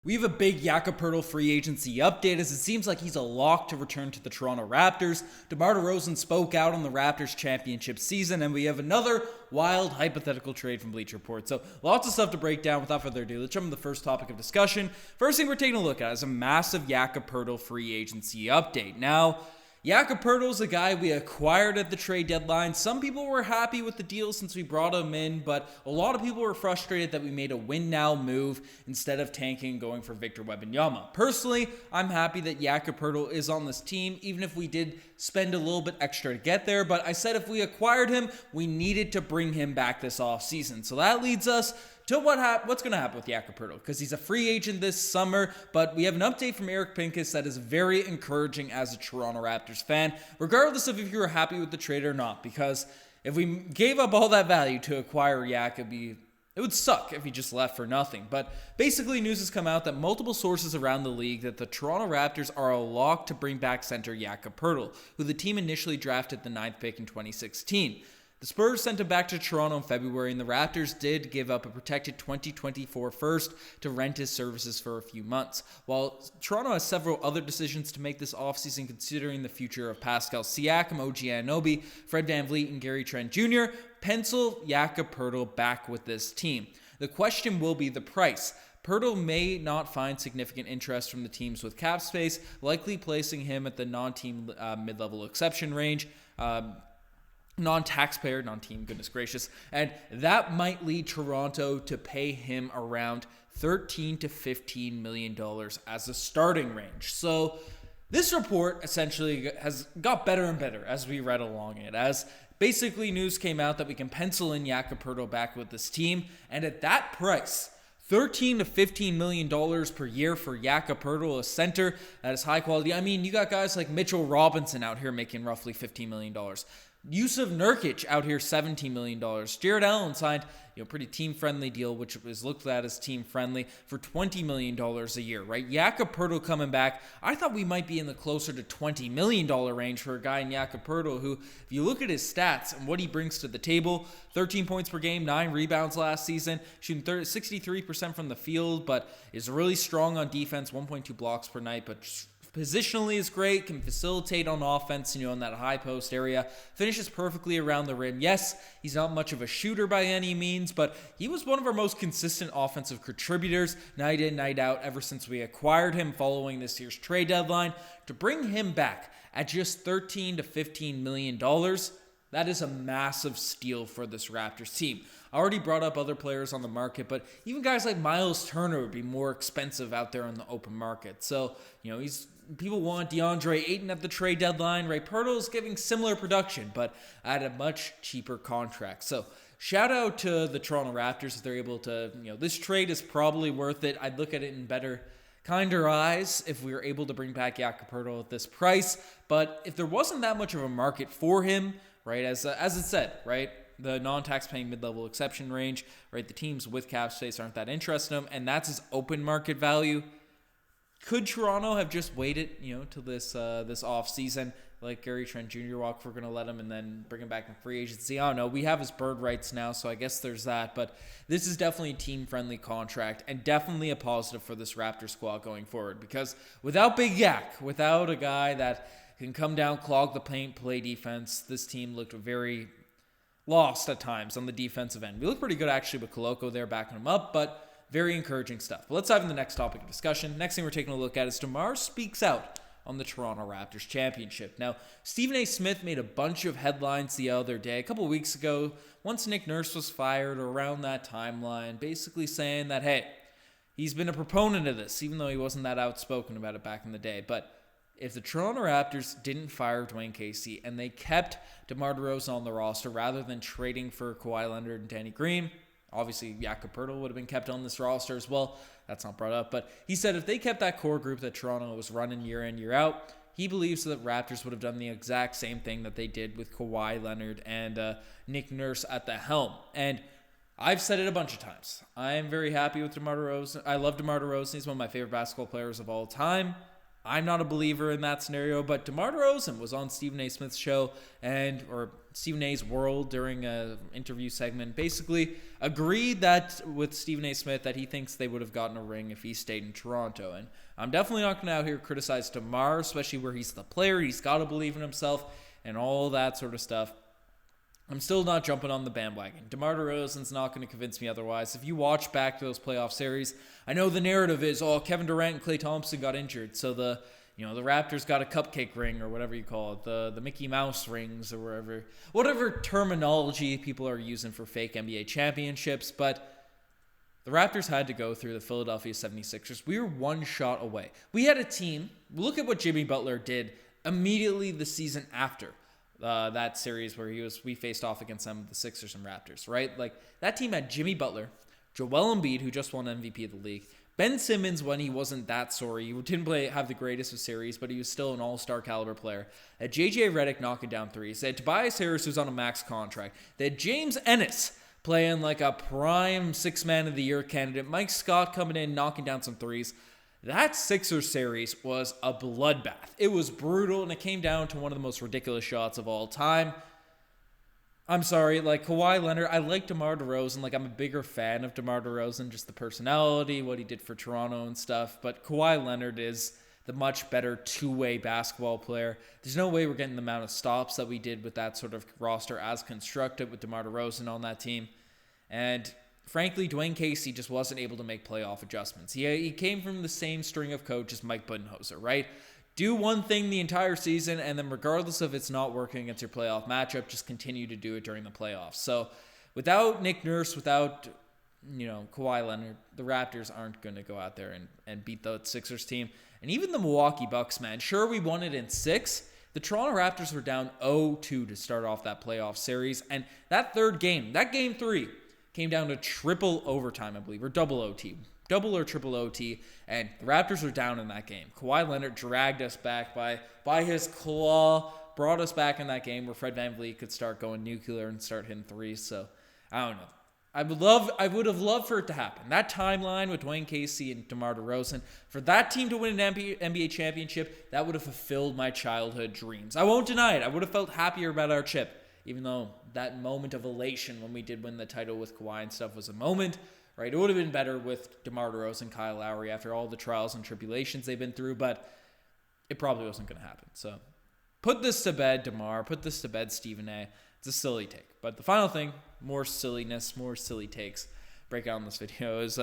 We have a big Jakob Poeltl free agency update as it seems like he's a lock to return to the Toronto Raptors. DeMar DeRozan spoke out on the Raptors championship season, and we have another wild hypothetical trade from Bleacher Report. So lots of stuff to break down. Without further ado, let's jump into the first topic of discussion. First thing we're taking a look at is a massive Jakob Poeltl free agency update. Now, Jakob Poeltl is a guy we acquired at the trade deadline. Some people were happy with the deal since we brought him in, but a lot of people were frustrated that we made a win-now move instead of tanking and going for Victor Wembanyama. Personally, I'm happy that Jakob Poeltl is on this team, even if we did spend a little bit extra to get there. But I said if we acquired him, we needed to bring him back this offseason. So that leads us to what's going to happen with Jakob Poeltl, because he's a free agent this summer, but we have an update from Eric Pincus that is very encouraging as a Toronto Raptors fan, regardless of if you were happy with the trade or not, because if we gave up all that value to acquire Jakob, it would suck if he just left for nothing. But basically, news has come out that multiple sources around the league that the Toronto Raptors are a lock to bring back center Jakob Poeltl, who the team initially drafted the 9th pick in 2016. The Spurs sent him back to Toronto in February, and the Raptors did give up a protected 2024 first to rent his services for a few months. While Toronto has several other decisions to make this offseason, considering the future of Pascal Siakam, OG Anunoby, Fred VanVleet, and Gary Trent Jr., pencil Jakob Poeltl back with this team. The question will be the price. Poeltl may not find significant interest from the teams with cap space, likely placing him at the non-team mid-level exception range. Non-taxpayer, non-team, goodness gracious. And that might lead Toronto to pay him around $13 to $15 million as a starting range. So this report essentially has got better and better as we read along it, as basically news came out that we can pencil in Jakob Poeltl back with this team. And at that price, $13 to $15 million per year for Jakob Poeltl, a center that is high quality. I mean, you got guys like Mitchell Robinson out here making roughly $15 million. Yusuf Nurkic out here $17 million. Jared Allen signed pretty team-friendly deal, which was looked at as team-friendly, for $20 million a year, right? Jakob Poeltl coming back, I thought we might be in the closer to $20 million range for a guy in Jakob Poeltl who, if you look at his stats and what he brings to the table, 13 points per game, 9 rebounds last season, shooting 63% from the field, but is really strong on defense, 1.2 blocks per night, but positionally is great, can facilitate on offense, in that high post area, finishes perfectly around the rim. Yes, he's not much of a shooter by any means, but he was one of our most consistent offensive contributors night in, night out, ever since we acquired him following this year's trade deadline. To bring him back at just $13 to $15 million, that is a massive steal for this Raptors team. I already brought up other players on the market, but even guys like Miles Turner would be more expensive out there on the open market. So, people want DeAndre Ayton at the trade deadline, right? Poeltl is giving similar production, but at a much cheaper contract. So shout out to the Toronto Raptors if they're able to, this trade is probably worth it. I'd look at it in better, kinder eyes if we were able to bring back Jakob Poeltl at this price. But if there wasn't that much of a market for him, right, as it said, right, the non-tax-paying mid-level exception range, right, the teams with cap space aren't that interested in him, and that's his open market value. Could Toronto have just waited, till this offseason, like Gary Trent Jr. walk, if we're going to let him, and then bring him back in free agency? I don't know. We have his bird rights now, so I guess there's that. But this is definitely a team-friendly contract and definitely a positive for this Raptor squad going forward. Because without Big Yak, without a guy that can come down, clog the paint, play defense, this team looked very lost at times on the defensive end. We look pretty good, actually, with Koloko there backing him up, but very encouraging stuff. But let's dive into the next topic of discussion. Next thing we're taking a look at is DeMar speaks out on the Toronto Raptors championship. Now, Stephen A. Smith made a bunch of headlines the other day, a couple weeks ago, once Nick Nurse was fired, or around that timeline, basically saying that, hey, he's been a proponent of this, even though he wasn't that outspoken about it back in the day. But if the Toronto Raptors didn't fire Dwayne Casey and they kept DeMar DeRozan on the roster rather than trading for Kawhi Leonard and Danny Green, obviously, Jakob Poeltl would have been kept on this roster as well. That's not brought up. But he said if they kept that core group that Toronto was running year in, year out, he believes that Raptors would have done the exact same thing that they did with Kawhi Leonard and Nick Nurse at the helm. And I've said it a bunch of times. I am very happy with DeMar DeRozan. I love DeMar DeRozan. He's one of my favorite basketball players of all time. I'm not a believer in that scenario, but DeMar DeRozan was on Stephen A. Smith's show or Stephen A.'s World during an interview segment, basically agreed that with Stephen A. Smith that he thinks they would have gotten a ring if he stayed in Toronto. And I'm definitely not going to out here criticize DeMar, especially where he's the player. He's got to believe in himself and all that sort of stuff. I'm still not jumping on the bandwagon. DeMar DeRozan's not going to convince me otherwise. If you watch back to those playoff series, I know the narrative is, Kevin Durant and Klay Thompson got injured, so the Raptors got a cupcake ring or whatever you call it, the Mickey Mouse rings or whatever terminology people are using for fake NBA championships, but the Raptors had to go through the Philadelphia 76ers. We were one shot away. We had a team, look at what Jimmy Butler did immediately the season after. That series where we faced off against them, the Sixers and Raptors, right? Like, that team had Jimmy Butler, Joel Embiid, who just won MVP of the league, Ben Simmons when he wasn't that sorry. He didn't have the greatest of series, but he was still an all-star caliber player. They had JJ Redick knocking down threes. They had Tobias Harris, who's on a max contract. They had James Ennis playing like a prime six-man of the year candidate. Mike Scott coming in, knocking down some threes. That Sixers series was a bloodbath. It was brutal, and it came down to one of the most ridiculous shots of all time. I'm sorry, like Kawhi Leonard, I like DeMar DeRozan. Like, I'm a bigger fan of DeMar DeRozan, just the personality, what he did for Toronto and stuff. But Kawhi Leonard is the much better two-way basketball player. There's no way we're getting the amount of stops that we did with that sort of roster as constructed with DeMar DeRozan on that team. And frankly, Dwayne Casey just wasn't able to make playoff adjustments. He came from the same string of coach as Mike Budenholzer, right? Do one thing the entire season, and then regardless of it's not working against your playoff matchup, just continue to do it during the playoffs. So without Nick Nurse, without Kawhi Leonard, the Raptors aren't going to go out there and beat the Sixers team. And even the Milwaukee Bucks, man, sure, we won it in 6. The Toronto Raptors were down 0-2 to start off that playoff series. And that third game, that game 3, came down to triple overtime, I believe, or double OT. Double or triple OT, and the Raptors were down in that game. Kawhi Leonard dragged us back by his claw, brought us back in that game where Fred VanVleet could start going nuclear and start hitting threes. So, I don't know. I would have loved for it to happen. That timeline with Dwayne Casey and DeMar DeRozan, for that team to win an NBA championship, that would have fulfilled my childhood dreams. I won't deny it. I would have felt happier about our chip, even though that moment of elation when we did win the title with Kawhi and stuff was a moment. Right, it would have been better with DeMar DeRozan, Kyle Lowry after all the trials and tribulations they've been through, but it probably wasn't going to happen. So put this to bed, DeMar. Put this to bed, Stephen A. It's a silly take. But the final thing, more silliness, more silly takes, break out in this video is,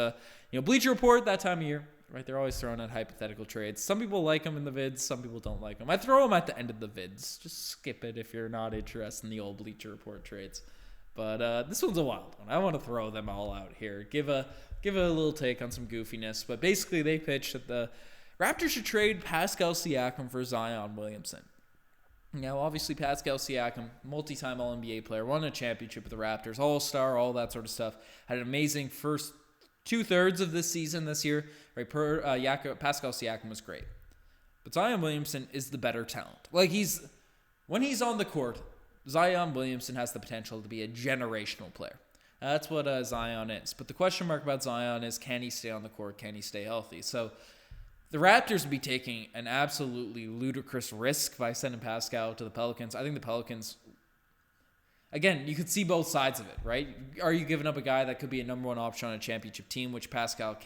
Bleacher Report that time of year, right? They're always throwing out hypothetical trades. Some people like them in the vids. Some people don't like them. I throw them at the end of the vids. Just skip it if you're not interested in the old Bleacher Report trades. But this one's a wild one. I want to throw them all out here. Give a little take on some goofiness. But basically, they pitched that the Raptors should trade Pascal Siakam for Zion Williamson. Now, obviously, Pascal Siakam, multi-time All-NBA player, won a championship with the Raptors, All-Star, all that sort of stuff. Had an amazing first 2/3 of this season this year. Right, Pascal Siakam was great. But Zion Williamson is the better talent. Like, when he's on the court, Zion Williamson has the potential to be a generational player. That's what Zion is. But the question mark about Zion is, can he stay on the court? Can he stay healthy? So the Raptors would be taking an absolutely ludicrous risk by sending Pascal to the Pelicans. I think the Pelicans, again, you could see both sides of it, right? Are you giving up a guy that could be a number 1 option on a championship team, which Pascal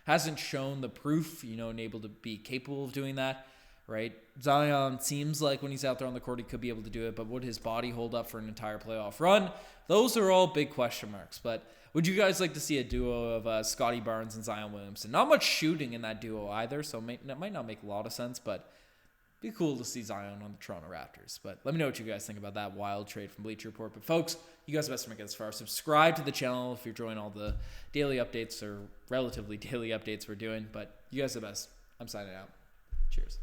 hasn't shown the proof, and able to be capable of doing that? Right? Zion seems like when he's out there on the court, he could be able to do it, but would his body hold up for an entire playoff run? Those are all big question marks. But would you guys like to see a duo of Scotty Barnes and Zion Williamson? Not much shooting in that duo either, so it might not make a lot of sense, but it'd be cool to see Zion on the Toronto Raptors. But let me know what you guys think about that wild trade from Bleacher Report. But folks, you guys best make it this far. Subscribe to the channel if you're enjoying all the daily updates or relatively daily updates we're doing. But you guys are the best. I'm signing out. Cheers.